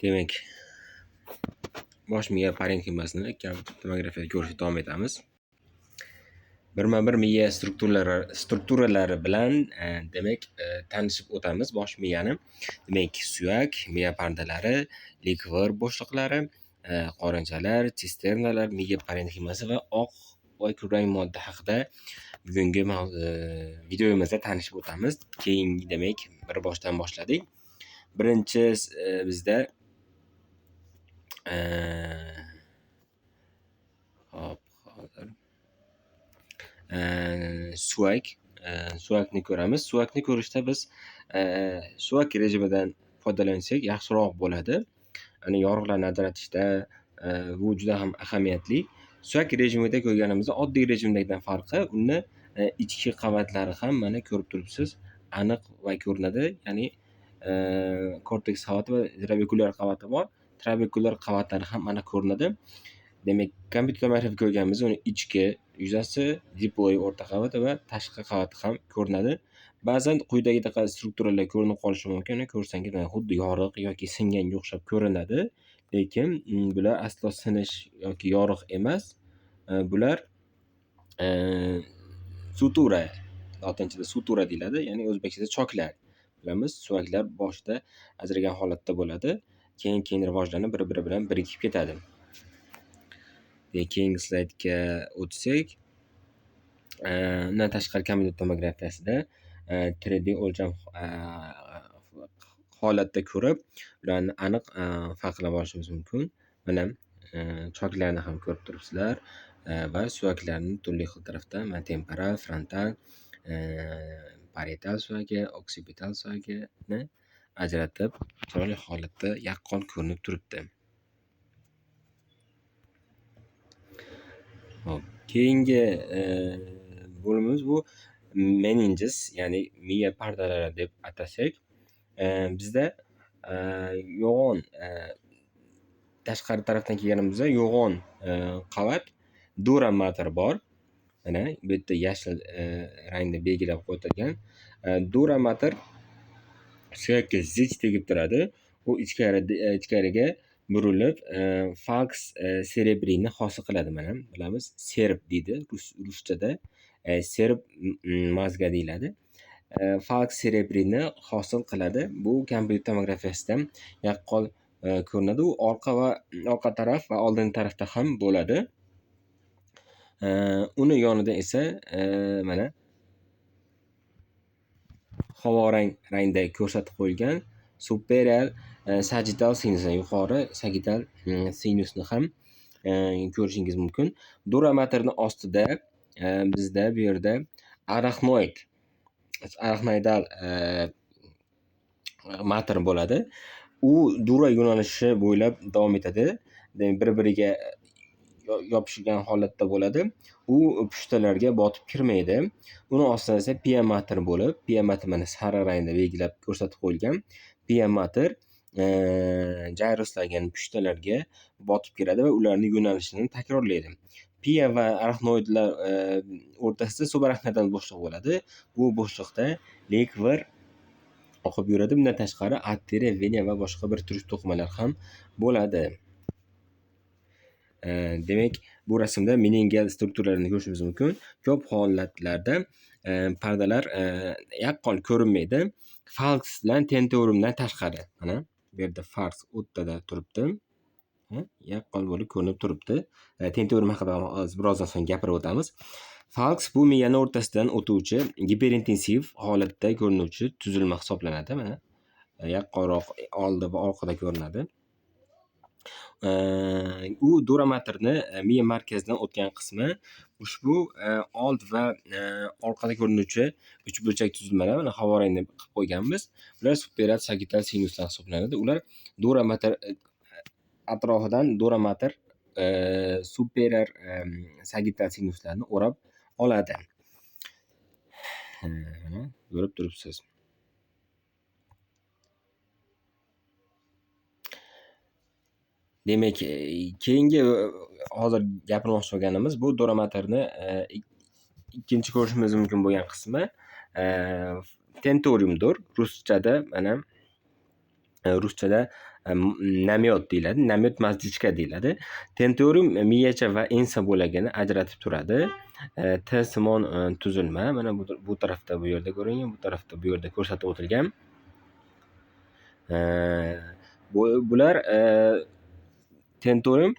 Demak, bosh miya parenximasini kompyuter tomografiyada ko'rishda davom etamiz. Birma-bir miya strukturalari bilan demak tanishib o'tamiz bosh miyani. Demak, suyak, miya pardalari, likvor bo'shliqlari, qorinchalar, sisternalar, miya parenximasi va oq va kulrang modda haqida bugungi videomizda tanishib o'tamiz. Keyingi demak bir boshdan boshladik. Birinchi bizda hozir suvakni ko'ramiz. Suvakni ko'rishda biz suvak rejimidan foydalansak yaxshiroq bo'ladi. Yorug'larni ajratishda bu juda ham ahamiyatli. Suvak rejimida ko'rganimizda oddiy rejimdagidan farqi uni ichki qavatlari ham mana ko'rib turibsiz, aniq va ko'rinadi. Ya'ni korteks qavati va trabekulyar qavati bor. Trabekulyar qavatlari ham aniq ko'rinadi. Demak, kompyuter tomografiyada ko'rganimizda uni ichki yuzasi, diploid o'rta qavati va tashqi qavati ham ko'rinadi. Ba'zan quyidagidaqa strukturalar ko'rinib qolishi mumkin. Ko'rsangiz xuddi yoriq yoki singanga o'xshab ko'rinadi, lekin bular aslo sinish yoki yoriq emas. Bular sutura, lotinchada sutura deyiladi, ya'ni o'zbekchada choklar. Bilamiz, suvaklar boshda ajragan holatda bo'ladi, keyin rivojlanib bir-biri bilan birikib ketadi. Keyingi slaydga o'tsak, undan tashqari kompyuter tomografiyasida 3D o'lcham holatda ko'rib, ularni aniq farqlab olishimiz mumkin. Mana choklarni ham ko'rib turibsizlar va suvaklarni turli xil tarafda temporal, frontal, parietal suvagi, oksipital suvagini ajratib, turli holatda yaqqol ko'rinib turibdi. Keyingi bo'limimiz bu meninges, ya'ni miya pardalari deb atasak, bizda yo'g'on tashqari tarafdan kelganimizda yo'g'on qavat dura mater bor. Mana bu yerda yashil rangda belgilab qo'yilgan. Dura mater suyakka zich tegib turadi. U ichkariga burilib falx cerebrini hosil qiladi. Mana bilamiz, serb deydi ruschada, serb mazga deyiladi. Falx cerebrini hosil qiladi. Bu kompyuter tomografiyasida yaqqol ko'rinadi. U orqa taraf va oldingi tarafda ham bo'ladi. Uni yonida esa mana havorang rangda ko'rsatib qo'yilgan superior sagittal sinus, yuqori sagittal sinusni ham ko'rishingiz mumkin. Dura materning ostida bizda bu yerda arachnoidal mater bo'ladi. U dura yo'nalishi bo'ylab davom etadi. Bir-biriga yopishgan holatda bo'ladi. U pushtalarga botib kirmaydi. Uni ostida esa pia mater bo'lib, pia mater mana sariq rangda belgilab ko'rsatib qo'yilgan. Pia mater gyruslangan pushtalarga botib kiradi va ularning yo'nalishini takrorlaydi. Pia va arachnoidlar o'rtasida subarachnoidal bo'shliq bo'ladi. Bu bo'shliqda likvor oqib yuradi. Bundan tashqari arteriya, vena va boshqa bir turli to'qimalar ham bo'ladi. Demak, bu rasmda meningeal strukturalarni ko'rishimiz mumkin. Ko'p holatlarda pardalar yaqqol ko'rinmaydi. Falx bilan tentoriumdan tashqari. Mana bu yerda falx o'rtada turibdi. Yaqqol bo'lib ko'rinib turibdi. Tentorium haqida birozdan so'ng gapirib o'tamiz. Falx bu miyani o'rtasidan o'tuvchi giperintensiv holatda ko'rinuvchi tuzilma hisoblanadi. Mana yaqqolroq oldi va orqada ko'rinadi. U dura materni miya markazidan o'tgan qismi. Ushbu old va orqada ko'rinuvchi uch burchak tuzilmalar mana havorang deb qilib qo'yganmiz. Ular superior sagittal sinuslar hisoblanadi. Ular dura mater atrofidan dura mater superior sagittal sinuslarni o'rab oladi. Ko'rib turibsiz. Demak, keyingi hozir gapirmoqchi bo'lganimiz bu dura materni ikkinchi ko'rishimiz mumkin bo'lgan qismi tentoriumdir. Ruschada mana ruschada namyot deyiladi. Namyot mazdichka deyiladi. Tentorium miyacha va ensa bo'lagini ajratib turadi. T-simon tuzilma mana bu tarafda bu yerda ko'ringan, bu tarafda bu yerda ko'rsatib o'tilgan. Bular tentorium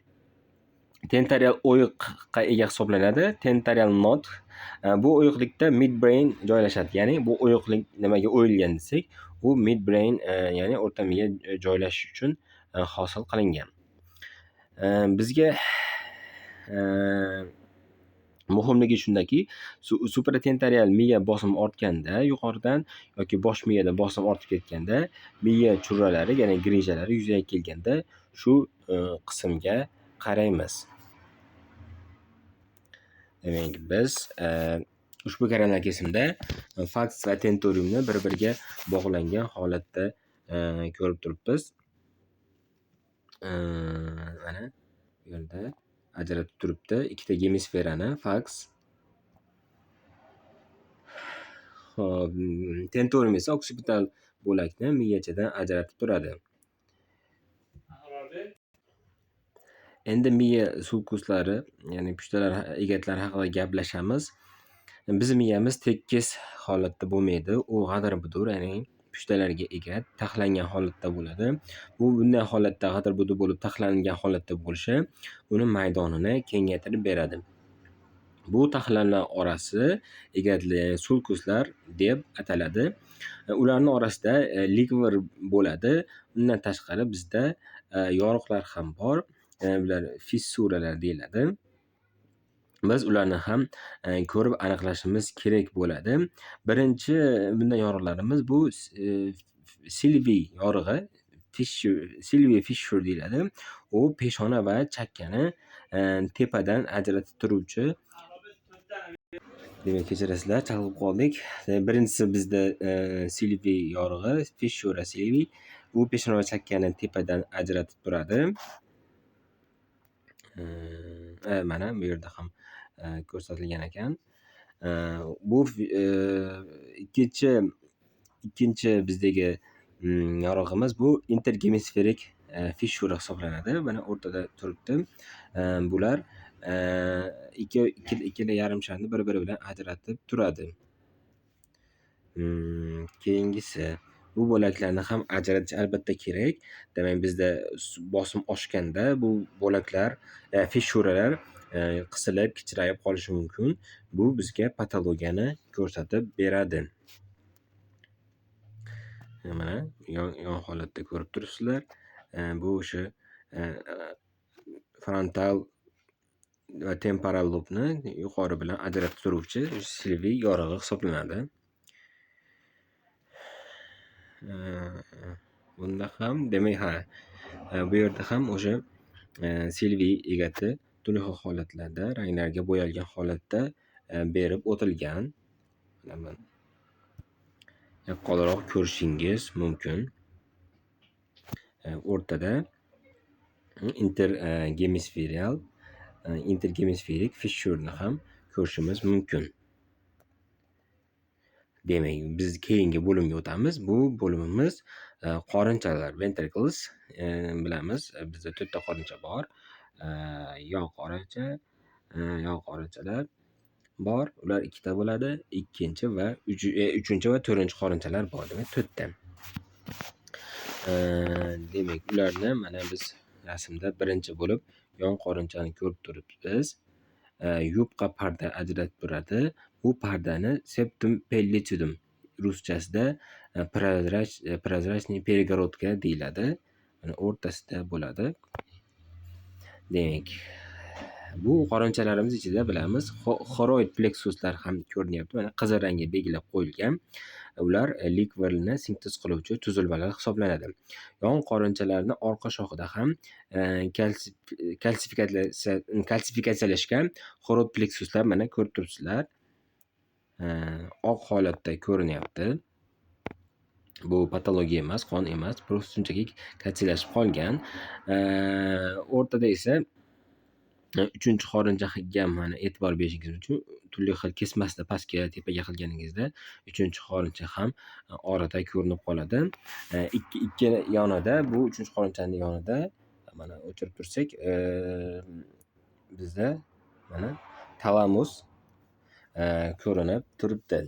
tentorial o'yiqqa ega hisoblanadi. Tentorial node bu o'yiqlikda midbrain joylashadi. Ya'ni bu o'yiqlik nimaga o'yilgan desak, u midbrain ya'ni o'rta miya joylashish uchun hosil qilingan. Bizga muhimligi shundaki, supratentorial miya bosim ortganda yuqoridan yoki bosh miyada bosim ortib ketganda miya churralari, ya'ni grijalari yuzaga kelganda shu qismga qaraymiz. Demak, biz ushbu kanallar kesimida faks va tentoriumni bir-biriga bog'langan holatda ko'rib turibmiz. Mana bu yerda ajratib turibdi. Ikkita gemisferani faks. Xo'p, tentorium esa oksipital bo'lakni miyachadan ajratib turadi. Endi miya sulkuslari, ya'ni pushtalar egatlari haqida gaplashamiz. Bizning miyamiz tekis holatda bo'lmaydi. U g'adir-budur, ya'ni pushtalarga ega, taxlangan holatda bo'ladi. Bu bunday holatda g'adir-budur bo'lib taxlangan holatda bo'lishi uni maydonini kengaytirib beradi. Bu taxlalar orasi egatlar, sulkuslar deb ataladi. Ularning orasida ligver bo'ladi. Undan tashqari bizda yoriqlar ham bor. Bular fissuralar deyiladi. Biz ularni ham ko'rib aniqlashimiz kerak bo'ladi. Birinchi bunday yoriqlarimiz bu Sylviy yorig'i, Sylviy fissure deyiladi. U peshona va chakkani tepadan ajratib turuvchi. Demak, kechirasizlar, chalg'ib qoldik. Birinchisi bizda Sylviy yorig'i, fissura Sylviy. U peshona va chakkani tepadan ajratib turadi. Mana bu yerda ham ko'rsatilgan ekan. Bu ikkinchi bizdagi yorig'imiz bu intergemisferik fissura hisoblanadi. Mana o'rtada turibdi. Bular ikkala yarim sharni bir-biri bilan ajratib turadi. Keyingisi, bu bo'laklarni ham ajratish albatta kerak. Demak, bizda bosim oshganda bu bo'laklar, fissuralar qisilib, kichrayib qolishi mumkin. Bu bizga patologiyani ko'rsatib beradi. Mana yon holatda ko'rib turibsizlar. Bu o'sha frontal va temporal lobni yuqori bilan ajratib turuvchi Sylviy yorig'i hisoblanadi. Bunda ham demak, bu yerda ham o'sha Sylviy egati turli xil holatlarda ranglarga bo'yalgan holatda berib o'tilgan. Mana yaqqolroq ko'rishingiz mumkin. O'rtada intergemisferik fissurni ham ko'rishimiz mumkin. Demak, biz keyingi bo'limga o'tamiz. Bu bo'limimiz qorinchalar, ventricles bilamiz. Bizda 4 ta qorincha bor. Yon qorinchalar bor. Ular ikkita bo'ladi. Ikkinchi va uchinchi va to'rtinchi qorinchalar bor. Demak, 4 ta. Demak, ularni mana biz rasmda birinchi bo'lib yon qorinchani ko'rib turibmiz. Yupqa parda ajratib turadi. Bu pardani septum pellucidum, ruschasida prozrachniy перегородка deyiladi. Mana o'rtasida bo'ladi. Demak, bu qorinchalarimiz ichida bilamiz, xoroid plexuslar ham ko'rinyapti. Mana qizil rangga belgilab qo'yilgan. Ular likverni sintez qiluvchi tuzilmalar hisoblanadi. Yon qorinchalarning orqa shoxida ham kalsifikatsiyalashgan xoroid plexuslar mana ko'rib turibsizlar. Oq holatda ko'rinyapti. Bu patologiya emas, qon emas, просто shunchaki kalsiyalashib qolgan. O'rtada esa Uchinchi xorinchaga mana e'tibor berishingiz uchun turli xil kesmasida pastga, tepaga qilganingizda uchinchi xorincha ham orada ko'rinib qoladi. Ikki yonida bu uchinchi xorinchani yonida mana o'chirib tursak, bizda mana talamus ko'rinib turibdi.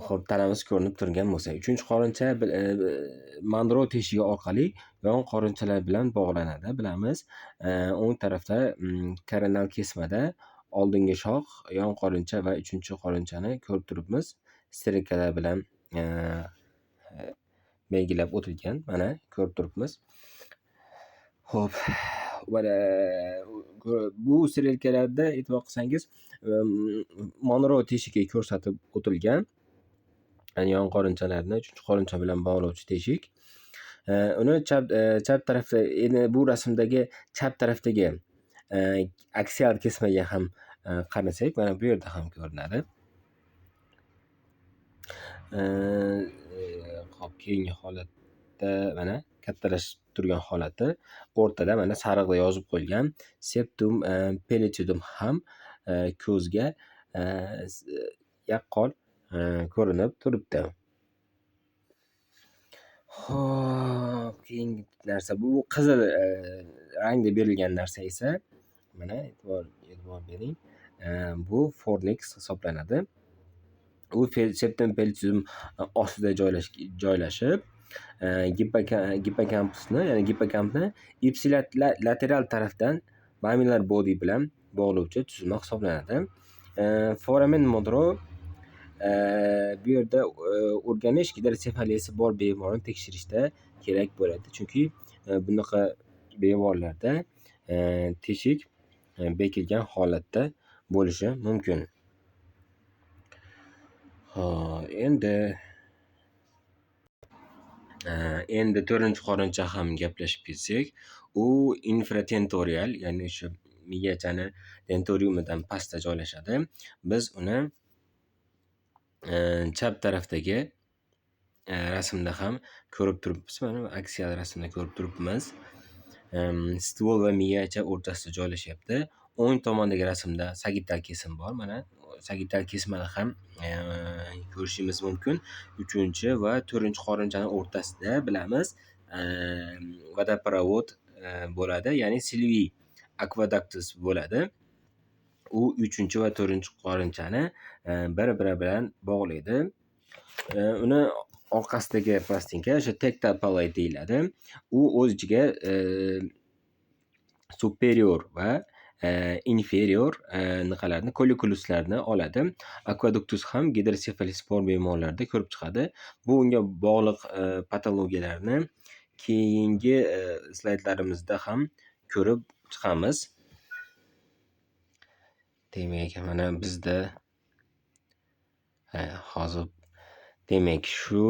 Xo'p, talamus ko'rinib turgan bo'lsa, uchinchi qorincha Monro teshigi orqali yon qorinchalar bilan bog'lanadi, bilamiz. O'ng tarafda koronal kesmada oldingi shox, yon qorincha va uchinchi qorinchani ko'rib turibmiz. Strelkalar bilan belgilab o'tilgan, mana ko'rib turibmiz. Xo'p, bu strelkalarda e'tibor qilsangiz, Monro teshigi ko'rsatib o'tilgan. Ya'ni yon qorinchalarni uchinchi qorincha bilan bog'lovchi teshik. Uni chap tarafda, endi bu rasmdagi chap tarafdagi aksial kesmaga ham qarasak, mana bu yerda ham ko'rinadi. Hop, keyingi holatda mana kattalashib turgan holati, o'rtada mana sariqda yozib qo'yilgan septum pellucidum ham ko'zga yaqqol ko'rinib turibdi. Xo'p, keyingi narsa bu qizil rangda berilgan narsa esa mana e'tibor bering. Bu fornix hisoblanadi. U septum pellucidum ostida joylashib, gippokampusni, ya'ni gippokampni ipsilateral tarafdan mammillar body bilan bog'lovchi tuzilma hisoblanadi. Foramen Monro bu yerda o'rganish gidrosefaliyasi bor bemorni tekshirishda kerak bo'ladi. Chunki bunaqa bemorlarda teshik bekilgan holatda bo'lishi mumkin. Endi 4-qorincha ham gaplashib ketsak, u infratentorial, ya'ni o'sha miyachani tentoriumidan pastda joylashadi. Biz uni chap tarafdagi rasmda ham ko'rib turibmiz. Mana aksial rasmda ko'rib turibmiz. Stvol va miyacha o'rtasida joylashyapti. O'ng tomondagi rasmda sagital kesim bor. Mana sagital kesmani ham ko'rishingiz mumkin. 3 va 4-qorinchani o'rtasida bilamiz, vodoprovod bo'ladi, ya'ni silviy aqueductus bo'ladi. U 3 va 4-qorinchani bir-biri bilan bog'laydi. Uni orqasidagi plastinka o'sha tectal palate deyiladi. U o'z ichiga superior va inferior nimalarni, kollikuluslarni oladi. Aqueductus ham gidrosefalis bor bemorlarda ko'rib chiqadi. Bu unga bog'liq patologiyalarni keyingi slaydlarimizda ham ko'rib chiqamiz. Demak, mana bizda hozir demak shu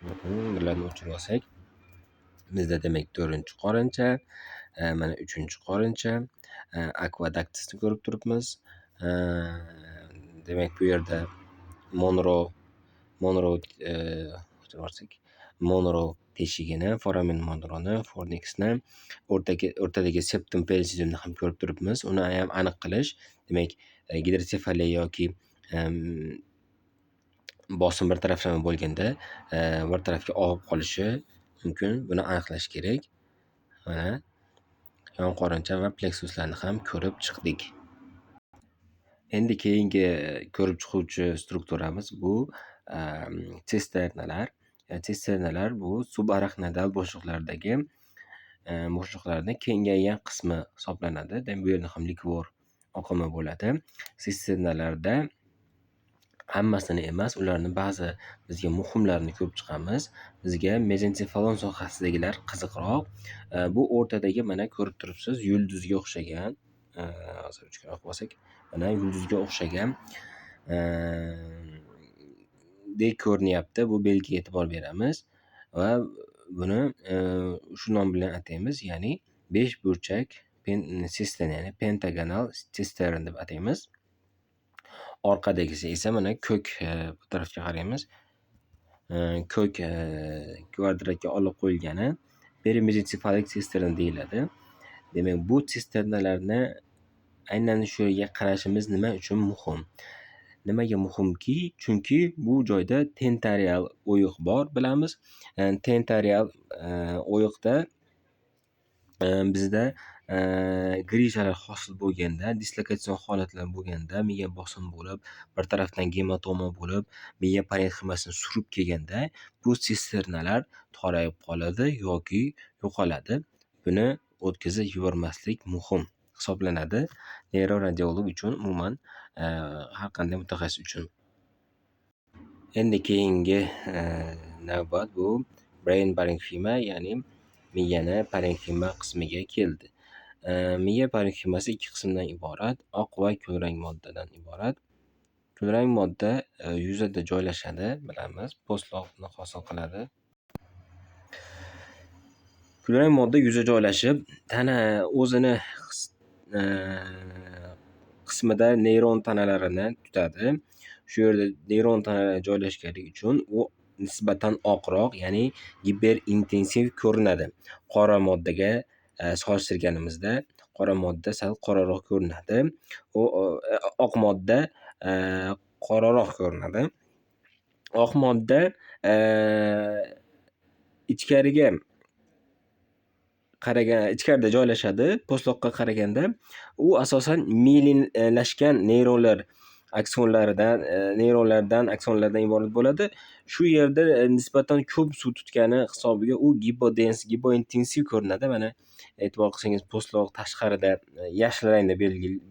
bularni o'chirib olsak, bizda demak 4-qorincha, mana 3-qorincha, aqueductusni ko'rib turibmiz. Demak, bu yerda Monro teshigini, foramen Monroni, fornixni, o'rtadagi septum pellucidumni ham ko'rib turibmiz. Uni ham aniq qilish, demak, gidrosefaliya yoki bosim bir taraflama bo'lganda bir tarafga og'ib qolishi mumkin. Buni aniqlash kerak. Mana yon qorincha va pleksuslarni ham ko'rib chiqdik. Endi keyingi ko'rib chiquvchi strukturamiz bu sisternalar. Sisternalar bu subarachnoidal bo'shliqlardagi bo'shliqlarning kengaygan qismi hisoblanadi. Bu yerda ham likvor oqimi bo'ladi. Sisternalarda hammasini emas, ularni ba'zi bizga muhimlarini ko'rib chiqamiz. Bizga mezentsefalon sohasidagilar qiziqroq. Bu o'rtadagi mana ko'rib turibsiz, yulduzga o'xshagan, hozir o'chirib olsak, mana yulduzga o'xshagan dek ko'rinyapti. Bu belgiga e'tibor beramiz va buni shu nom bilan ataymiz, ya'ni 5 burchak sistern, ya'ni pentagonal sistern deb ataymiz. Orqadagisi esa mana ko'k, bu tarafga qaraymiz. Ko'k kvadratga olib qo'yilgani perimesencephalik sisterna deyiladi. Demak, bu sisternalarni aynan shu yerga qarashimiz nima uchun muhim? Nimaga muhimki, chunki bu joyda tentorial o'yiq bor, bilamiz. Tentorial o'yiqda bizda grizhalar hosil bo'lganda, dislokatsion holatlar bo'lganda, miya bosim bo'lib, bir tarafdan gematoma bo'lib, miya parenximasini surib kelganda, bu sisternalar torayib qoladi yoki yo'qoladi. Buni o'tkazib yubormaslik muhim hisoblanadi neyroradiolog uchun, umuman har qanday mutaxassis uchun. Endi keyingi navbat bu brain parenxima, ya'ni miyani parenxima qismiga keldi. Miya parenximasi ikki qismdan iborat, oq va kulrang moddadan iborat. Kulrang modda yuzada joylashadi, bilamiz, postloqni hosil qiladi. Kulrang modda yuzda joylashib, tana o'zini qismida neyron tanalarini tutadi. Shu yerda neyron tanalari joylashganligi uchun u nisbatan oqroq, ya'ni giperintensiv ko'rinadi. Qora moddaga solishtirganimizda qora modda sal qoraroq ko'rinadi. U oq modda qoraroq ko'rinadi. Oq modda ichkariga qaragan, ichkarida joylashadi. Postloqqa qaraganda u asosan mielinlashgan neyronlardan aksonlardan iborat bo'ladi. Shu yerda nisbatan ko'p suv tutgani hisobiga u gipointensiv ko'rinadi. Mana e'tibor qilsangiz, postloq tashqarida yashil rangda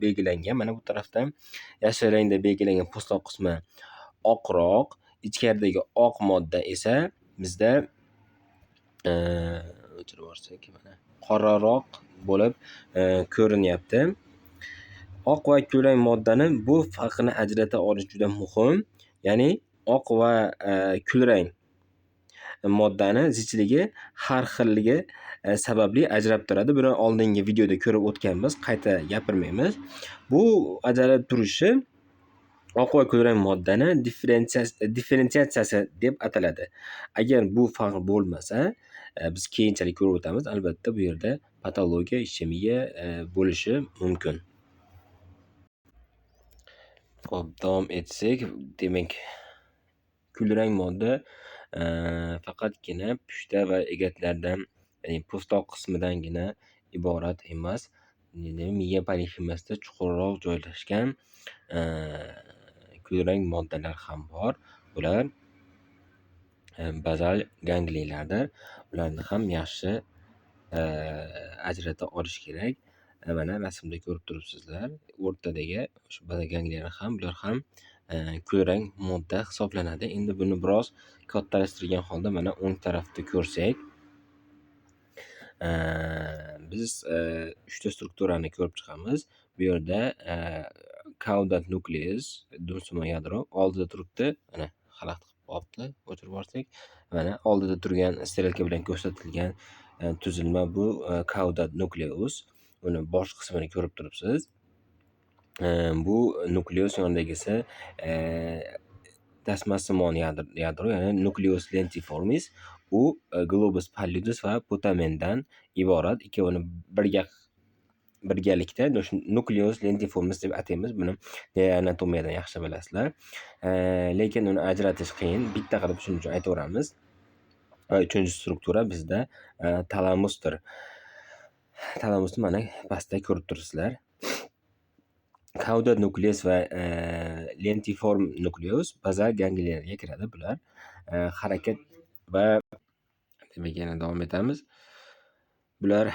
belgilangan. Mana bu tarafda yashil rangda belgilangan postloq qismi oqroq, ichkaridagi oq modda esa bizda o'chirib yuborsak, mana qoraroq bo'lib ko'rinyapti. Oq va kulrang moddani bu farqini ajrata olish juda muhim. Ya'ni oq va kulrang moddani zichligi har xilligi sababli ajrab turadi. Buni oldingi videoda ko'rib o'tganmiz, qayta gapirmaymiz. Bu ajralib turishi oq va kulrang moddani differensiatsiyasi deb ataladi. Agar bu farq bo'lmasa, biz keyinchalik ko'rib o'tamiz. Albatta, bu yerda patologiya, ishemiya bo'lishi mumkin. Xo'p, davom etsak, demak, kulrang modda faqatgina pushta va egatlardan, ya'ni postloq qismidangina iborat emas. Miya parenximasida chuqurroq joylashgan kulrang moddalar ham bor. Bular bazal gangliyalardir. Ularni ham yaxshi ajrata olish kerak. Mana rasmda ko'rib turibsizlar. O'rtadagi shu bazal gangliyalar ham, bular ham kulrang modda hisoblanadi. Endi buni biroz kattalashtirgan holda mana o'ng tarafda ko'rsak, biz 3 ta strukturani ko'rib chiqamiz. Bu yerda caudate nucleus, dumsimon yadro oldida turibdi. Mana xalaqit qilib qolibdi. O'chirib yuborsak, mana oldida turgan strelka bilan ko'rsatilgan tuzilma bu caudate nucleus. Uni bosh qismini ko'rib turibsiz. Bu nukleus yonidagisi tasmasimon yadro, ya'ni nucleus lentiformis. U globus pallidus va putamendan iborat. Ikkovini birgalikda nucleus lentiformis deb ataymiz. Buni anatomiyadan yaxshi bilasizlar. Lekin uni ajratish qiyin. Bitta qilib shuning uchun aytaveramiz. Va uchinchi struktura bizda talamusdir. Talamusni mana pastda ko'rib turibsizlar. Caudate nucleus va lentiform nucleus bazal gangliyalarga kiradi. Bular harakat va demak, yana davom etamiz. Bular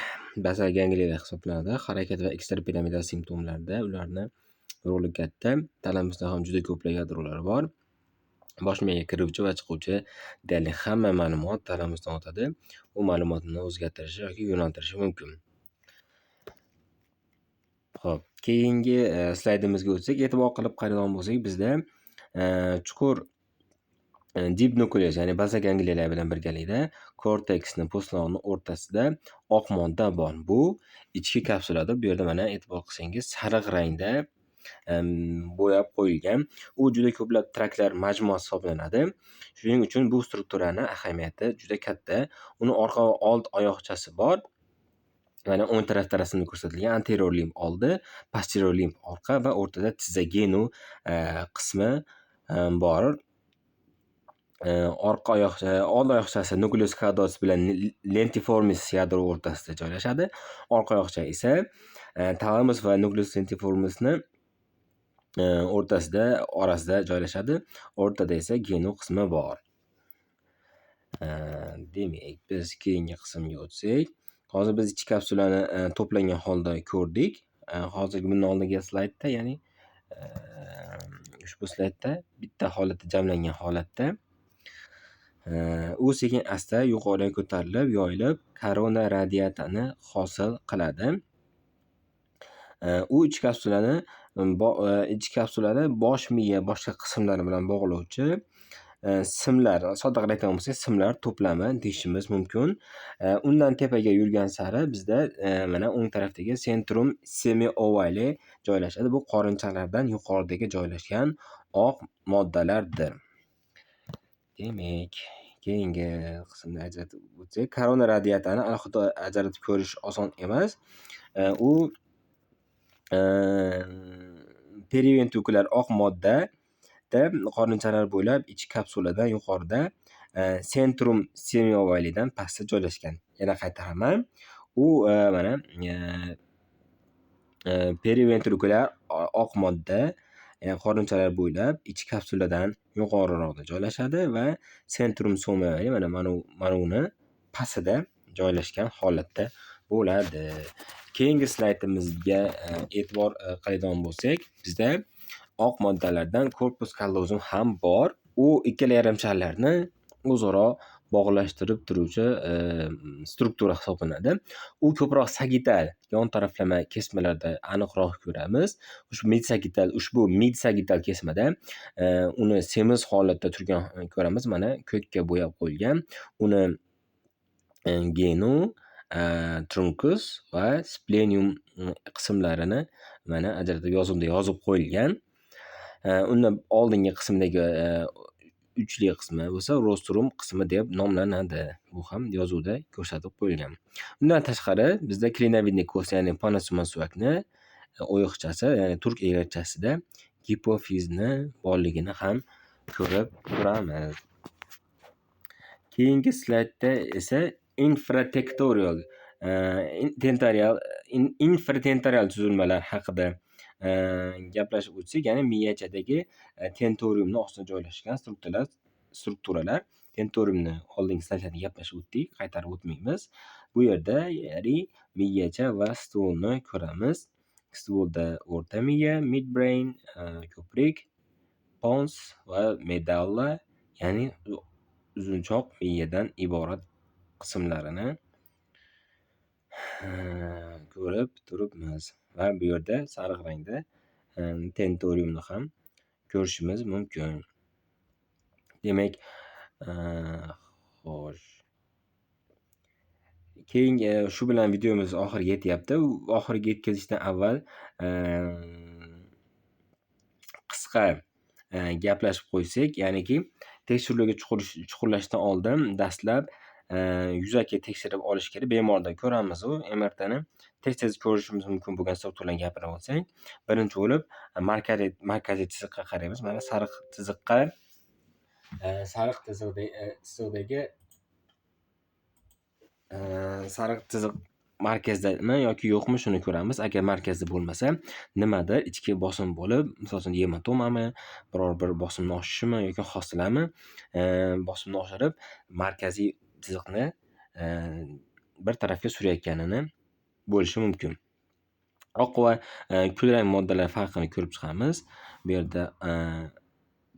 bazal gangliyalar hisoblanadi. Harakat va ekstrapiramidal simptomlarda ularni roli katta. Talamusda ham juda ko'plab yadrolar bor. Bosh miyaga kiruvchi va chiquvchi deyarli hamma ma'lumot talamusdan o'tadi. U ma'lumotni o'zgartirishi yoki yo'naltirishi mumkin. Xo'p, keyingi slaydimizga o'tsak, e'tibor qilib qaraydigan bo'lsak, bizda chuqur deep nucleus, ya'ni bazal gangliyalar bilan birgalikda korteksni, postloqni o'rtasida oq modda bor. Bu ichki kapsulada. Bu yerda mana e'tibor qilsangiz, sariq rangda bo'yab qo'yilgan. U juda ko'plab traklar majmuasi hisoblanadi. Shuning uchun bu strukturani ahamiyati juda katta. Uni orqa va old oyoqchasi bor. Mana o'ng tarafda rasmda ko'rsatilgan anterior limb oldi, posterior limb orqa va o'rtada tizza genu qismi bor. Orqa oyoqcha, old oyoqchasi nucleus caudalis bilan lentiformis yadro o'rtasida joylashadi. Orqa oyoqcha esa talamus va nucleus lentiformisni orasida joylashadi. O'rtada esa genu qismi bor. Demak, biz keyingi qismga o'tsak, hozir biz ichki kapsulani to'plangan holda ko'rdik. Hozirgi bundan oldingi slaydda, ya'ni ushbu slaydda bitta holatda jamlangan holatda u sekin asta yuqoriga ko'tarilib, yoyilib, korona radiatani hosil qiladi. U ichki kapsulani bosh miya boshqa qismlari bilan bog'lovchi simlar, soddaqroq aytadigan bo'lsak, simlar to'plami deyishimiz mumkin. Undan tepaga yurgan sari bizda mana o'ng tarafdagi centrum semiovaly joylashadi. Bu qorinchalardan yuqoridagi joylashgan oq moddalardir. Demak, keyingi qismni ajratib o'tsak, korona radiatani alohida ajratib ko'rish oson emas. U periventrikulyar oq modda qorinchalar bo'ylab ichki kapsuladan yuqorida centrum semiovalydan pastda joylashgan. Yana qaytaraman. U mana periventrikulyar oq modda qorinchalar bo'ylab ichki kapsuladan yuqoriroqda joylashadi va centrum semiovaly mana uni pastida joylashgan holatda bo'ladi. Keyingi slaydimizga e'tibor qiladigan bo'lsak, bizda oq moddalardan korpus kallozum ham bor. U ikkala yarimcharlarni o'zaro bog'lashtirib turuvchi struktura hisoblanadi. U ko'proq sagital yon taraflama kesmalarda aniqroq ko'ramiz. Ushbu mid-sagital kesmada uni semiz holatda turgan ko'ramiz. Mana ko'kka bo'yab qo'yilgan. Uni genu, truncus va splenium qismlarini mana ajratib yozib qo'yilgan. Undan oldingi qismdagi uchli qismi bo'lsa rostrum qismi deb nomlanadi. Bu ham yozuvda ko'rsatib qo'yilgan. Undan tashqari bizda klinovidniy ko'st, ya'ni panasumon suvakni oyoqchasi, ya'ni turk egarchasida gipofizni borligini ham ko'rib turamiz. Keyingi slaydda esa infratentorial tuzilmalar haqida gaplashib o'tsak, ya'ni miyachadagi tentoriumni ostida joylashgan strukturalar. Tentoriumni oldingi slaydlarda gaplashib o'tdik, qaytarib o'tmaymiz. Bu yerda ya'ni miyacha va stulni ko'ramiz. Stulda o'rta miya, midbrain, ko'prik, pons va medulla, ya'ni uzunchoq miyadan iborat qismlarini ko'rib turibmiz va bu yerda sariq rangda tentoriumni ham ko'rishimiz mumkin. Demak, xo'sh. Keyingi shu bilan videomiz oxiriga yetyapti. Oxiriga yetkazishdan avval qisqa gaplashib qo'ysak, ya'niki tekshiruvga chuqurlashdan oldin dastlab yuzaki tekshirib olish kerak. Bemorda ko'ramiz u MRTni tez ko'rishimiz mumkin bo'lgan strukturlarni gapirib olsak, birinchi bo'lib markaziy chiziqqa qaraymiz. Mana sariq chiziq markazdami yoki yo'qmi, shuni ko'ramiz. Agar markazda bo'lmasa, nimadir ichki bosim bo'lib, masalan, gematomami, biror bir bosimni oshishimi yoki hosilami bosimni oshirib, markaziy chiziqni bir tarafga surayotganini bo'lishi mumkin. Oq va kulrang moddalar farqini ko'rib chiqamiz. Bu yerda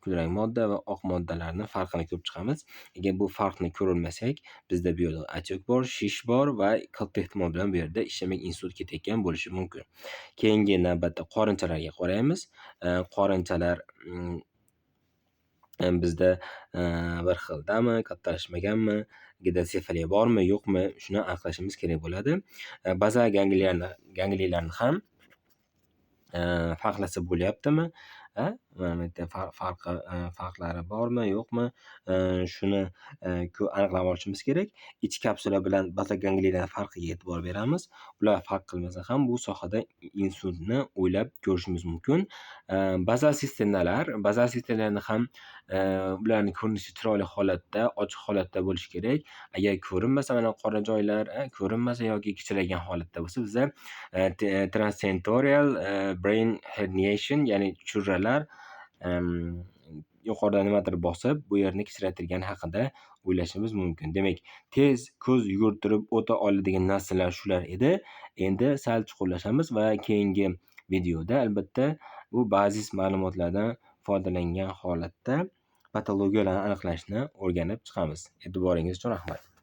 kulrang modda va oq moddalarning farqini ko'rib chiqamiz. Agar bu farqni ko'rolmasak, bizda bu yerda отек bor, shish bor va katta ehtimol bilan bu yerda ishemik insult ketayotgan bo'lishi mumkin. Keyingi navbatda qorinchalarga qaraymiz. Qorinchalar bizda bir xildami, kattalashmaganmi, gidrosefaliya bormi, yo'qmi, shuni aniqlashimiz kerak bo'ladi. Bazal gangliyalarni ham farqlasa bo'lyaptimi? Mana bu yerda farqlari bormi, yo'qmi? Shuni aniqlab olishimiz kerak. Ichki kapsula bilan bazogangliyadan farqiga e'tibor beramiz. Ular farq qilmasa ham bu sohada insultni o'ylab ko'rishimiz mumkin. Bazal sisternalar ham ularning ko'rinishi chiroyli holatda, ochiq holatda bo'lishi kerak. Agar ko'rinmasa, mana qora joylar ko'rinmasa yoki kichraygan holatda bo'lsa, bizda transentorial brain herniation, ya'ni churralar yuqoridan nimadir bosib, bu yerni kichraytirgani haqida o'ylashimiz mumkin. Demak, tez ko'z yugurtirib o'ta oladigan narsalar shular edi. Endi sal chuqurlashamiz va keyingi videoda albatta bu bazis ma'lumotlardan foydalangan holatda patologiyalarni aniqlashni o'rganib chiqamiz. E'tiboringiz uchun rahmat.